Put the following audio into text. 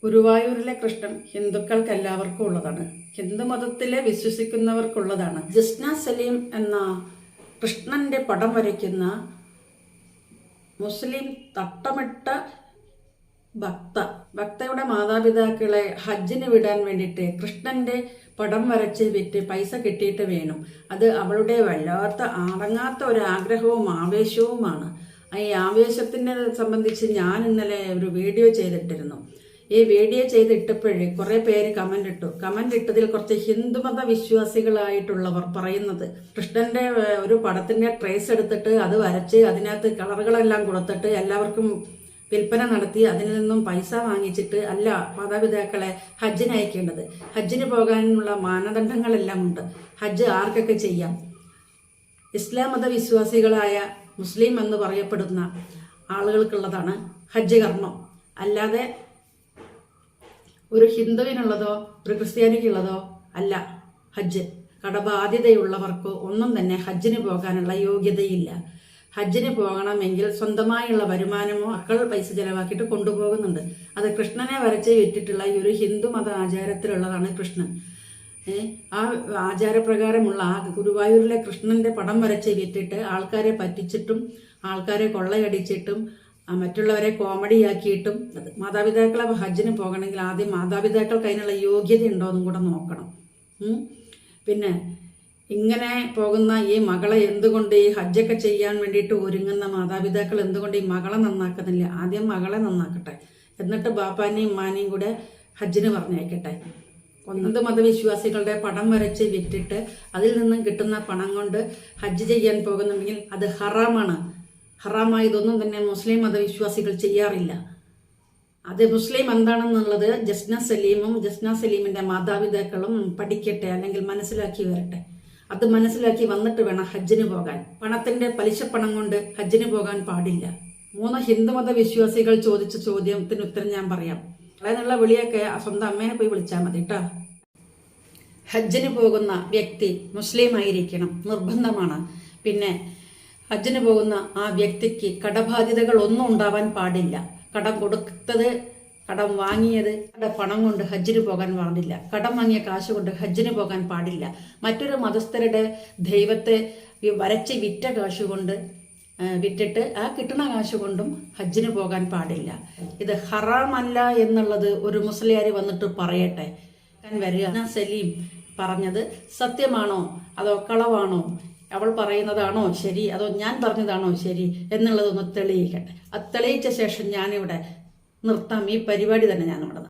ഗുരുവായൂരിലെ കൃഷ്ണൻ ഹിന്ദുക്കൾക്ക് എല്ലാവർക്കും ഉള്ളതാണ്. ഹിന്ദു മതത്തിലെ വിശ്വസിക്കുന്നവർക്കുള്ളതാണ്. ജസ്ന സലീം എന്ന കൃഷ്ണന്റെ പടം വരയ്ക്കുന്ന മുസ്ലിം തട്ടമിട്ട ഭക്തയുടെ മാതാപിതാക്കളെ ഹജ്ജിന് വിടാൻ വേണ്ടിയിട്ട് കൃഷ്ണന്റെ പടം വരച്ച് വിറ്റ് പൈസ കിട്ടിയിട്ട് വേണം. അത് അവളുടെ വല്ലാത്ത അടങ്ങാത്ത ഒരു ആഗ്രഹവും ആവേശവുമാണ്. ഈ ആവേശത്തിനെ സംബന്ധിച്ച് ഞാൻ ഇന്നലെ ഒരു വീഡിയോ ചെയ്തിട്ടിരുന്നു. ഈ വീഡിയോ ചെയ്തിട്ടപ്പോഴേ കുറേ പേര് കമന്റ് ഇട്ടതിൽ കുറച്ച് ഹിന്ദുമത വിശ്വാസികളായിട്ടുള്ളവർ പറയുന്നത് കൃഷ്ണന്റെ ഒരു പടത്തിന്റെ ട്രേസ് എടുത്തിട്ട് അത് വരച്ച് അതിനകത്ത് കളറുകളെല്ലാം കൊടുത്തിട്ട് എല്ലാവർക്കും വിൽപ്പന നടത്തി അതിൽ നിന്നും പൈസ വാങ്ങിച്ചിട്ട് അല്ല മാതാപിതാക്കളെ ഹജ്ജിന് അയക്കേണ്ടത്. ഹജ്ജിന് പോകാനുള്ള മാനദണ്ഡങ്ങളെല്ലാം ഉണ്ട്. ഹജ്ജ് ആർക്കൊക്കെ ചെയ്യാം. ഇസ്ലാം മത വിശ്വാസികളായ മുസ്ലിം എന്ന് പറയപ്പെടുന്ന ആളുകൾക്കുള്ളതാണ് ഹജ്ജ് കർമ്മം. അല്ലാതെ ഒരു ഹിന്ദുവിനുള്ളതോ ഒരു ക്രിസ്ത്യാനിക്കുള്ളതോ അല്ല ഹജ്ജ്. കടബാധ്യതയുള്ളവർക്ക് ഒന്നും തന്നെ ഹജ്ജിന് പോകാനുള്ള യോഗ്യതയില്ല. ഹജ്ജിന് പോകണമെങ്കിൽ സ്വന്തമായുള്ള വരുമാനമോ മക്കൾ പൈസ ചെലവാക്കിയിട്ട് കൊണ്ടുപോകുന്നുണ്ട്. അത് കൃഷ്ണനെ വരച്ച് വിറ്റിട്ടുള്ള ഈ ഒരു ഹിന്ദു മത ആചാരത്തിലുള്ളതാണ് കൃഷ്ണൻ. ആ ആചാരപ്രകാരമുള്ള ആ ഗുരുവായൂരിലെ കൃഷ്ണന്റെ പടം വരച്ച് വിറ്റിട്ട് ആൾക്കാരെ പറ്റിച്ചിട്ടും ആൾക്കാരെ കൊള്ളയടിച്ചിട്ടും മറ്റുള്ളവരെ കോമഡിയാക്കിയിട്ടും മാതാപിതാക്കളെ ഹജ്ജിന് പോകണമെങ്കിൽ ആദ്യം മാതാപിതാക്കൾക്ക് അതിനുള്ള യോഗ്യത ഉണ്ടോ എന്നും കൂടെ നോക്കണം. പിന്നെ ഇങ്ങനെ പോകുന്ന ഈ മകളെ എന്തുകൊണ്ട് ഈ ഹജ്ജൊക്കെ ചെയ്യാൻ വേണ്ടിയിട്ട് ഒരുങ്ങുന്ന മാതാപിതാക്കൾ എന്തുകൊണ്ട് ഈ മകളെ നന്നാക്കുന്നില്ല? ആദ്യം മകളെ നന്നാക്കട്ടെ, എന്നിട്ട് ബാപ്പാനെയും ഉമ്മാനെയും കൂടെ ഹജ്ജിന് പറഞ്ഞയക്കട്ടെ. ഹിന്ദു മതവിശ്വാസികളുടെ പടം വരച്ച് വിറ്റിട്ട് അതിൽ നിന്നും കിട്ടുന്ന പണം കൊണ്ട് ഹജ്ജ് ചെയ്യാൻ പോകുന്നുണ്ടെങ്കിൽ അത് ഹറാമാണ്. ഹറാമായതൊന്നും തന്നെ മുസ്ലിം മതവിശ്വാസികൾ ചെയ്യാറില്ല. അത് മുസ്ലിം എന്താണെന്നുള്ളത് ജസ്ന സലീമിന്റെ മാതാപിതാക്കളും പഠിക്കട്ടെ, അല്ലെങ്കിൽ മനസ്സിലാക്കി വരട്ടെ. അത് മനസ്സിലാക്കി വന്നിട്ട് വേണം ഹജ്ജിന് പോകാൻ. പണത്തിന്റെ പലിശപ്പണം കൊണ്ട് ഹജ്ജിന് പോകാൻ പാടില്ല. 3 ഹിന്ദുമത വിശ്വാസികൾ ചോദിച്ച ചോദ്യത്തിന് ഉത്തരം ഞാൻ പറയാം. അതിനുള്ള വിളിയൊക്കെ സ്വന്തം അമ്മേനെ പോയി വിളിച്ചാൽ മതി കേട്ടോ. ഹജ്ജിന് പോകുന്ന വ്യക്തി മുസ്ലിം ആയിരിക്കണം, നിർബന്ധമാണ്. പിന്നെ ഹജ്ജിന് പോകുന്ന ആ വ്യക്തിക്ക് കടബാധ്യതകൾ ഒന്നും ഉണ്ടാവാൻ പാടില്ല. കടം കൊടുത്തത്, കടം വാങ്ങിയത് പണം കൊണ്ട് ഹജ്ജിന് പോകാൻ പാടില്ല. കടം വാങ്ങിയ കാശ് കൊണ്ട് ഹജ്ജിന് പോകാൻ പാടില്ല. മറ്റൊരു മതസ്ഥരുടെ ദൈവത്തെ വരച്ച് വിറ്റ കാശ് കൊണ്ട് വിറ്റിട്ട് ആ കിട്ടുന്ന കാശ് കൊണ്ടും ഹജ്ജിന് പോകാൻ പാടില്ല. ഇത് ഹറാമല്ല എന്നുള്ളത് ഒരു മുസ്ലിയാർ വന്നിട്ട് പറയട്ടെ. വരിക സലീം പറഞ്ഞത് സത്യമാണോ അതോ കളവാണോ, അവൾ പറയുന്നതാണോ ശരി അതോ ഞാൻ പറഞ്ഞതാണോ ശരി എന്നുള്ളതൊന്ന് തെളിയിക്കട്ടെ. അത് തെളിയിച്ച ശേഷം ഞാനിവിടെ നിർത്താം. ഈ പരിപാടി തന്നെ ഞാനിവിടെ